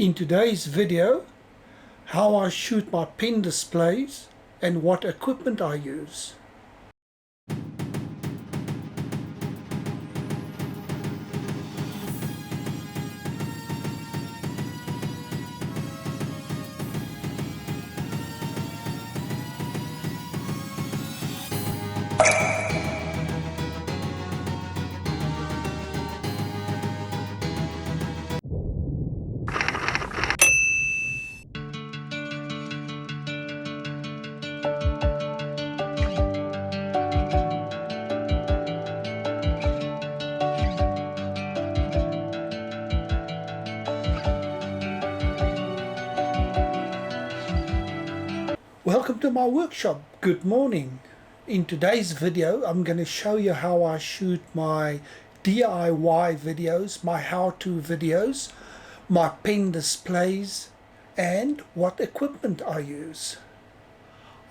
In today's video, how I shoot my pen displays and what equipment I use. Welcome to my workshop. Good morning. In today's video I'm going to show you how I shoot my DIY videos, my how-to videos, my pen displays and what equipment I use.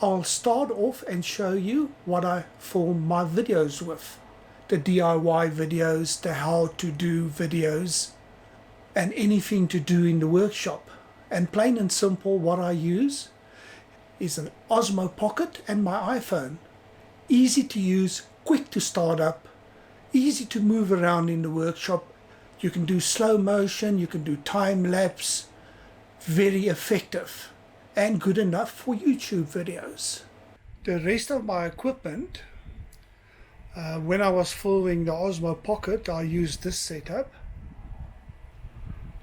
I'll start off and show you what I film my videos with. The DIY videos, the how-to-do videos and anything to do in the workshop. And plain and simple what I use is an Osmo Pocket and my iPhone. Easy to use, quick to start up, easy to move around in the workshop. You can do slow motion, you can do time lapse, very effective and good enough for YouTube videos. The rest of my equipment, when I was filming the Osmo Pocket, I used this setup.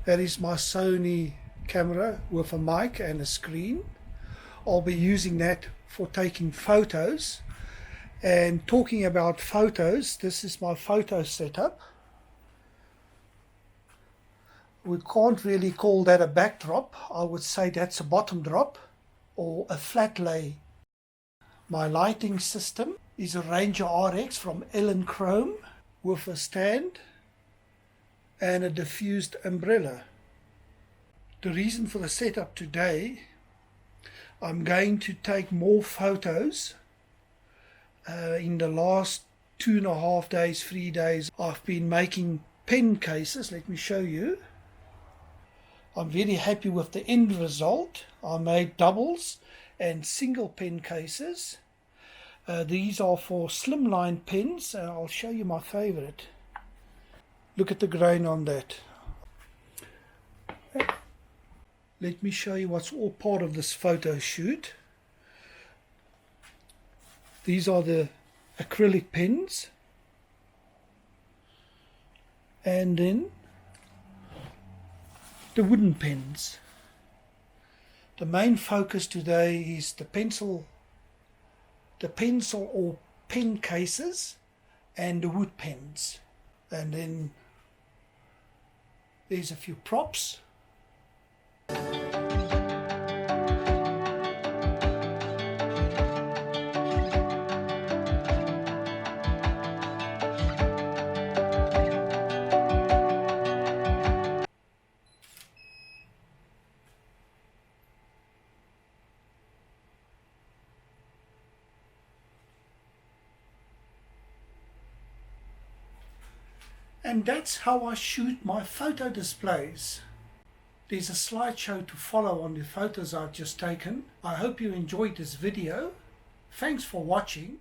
That is my Sony camera with a mic and a screen. I'll be using that for taking photos. And talking about photos, this is my photo setup. We can't really call that a backdrop. I would say that's a bottom drop or a flat lay. My lighting system is a Ranger RX from Ellen Chrome with a stand and a diffused umbrella. The reason for the setup today, I'm going to take more photos. In the last 2.5 days, 3 days, I've been making pen cases. Let me show you. I'm very happy with the end result. I made doubles and single pen cases. These are for slimline pens, and I'll show you my favorite. Look at the grain on that. Let me show you what's all part of this photo shoot. These are the acrylic pens. And then the wooden pens. The main focus today is the pencil or pen cases and the wood pens. And then there's a few props. And that's how I shoot my photo displays. There's a slideshow to follow on the photos I've just taken. I hope you enjoyed this video. Thanks for watching.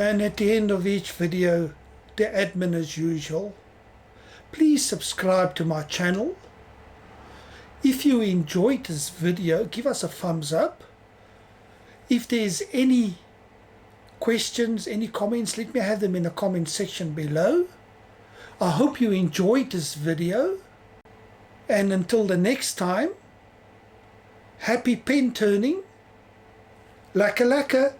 And at the end of each video, the admin as usual. Please subscribe to my channel. If you enjoyed this video, give us a thumbs up. If there's any questions, any comments, let me have them in the comment section below. I hope you enjoyed this video, and until the next time, happy pen turning, lekker lekker.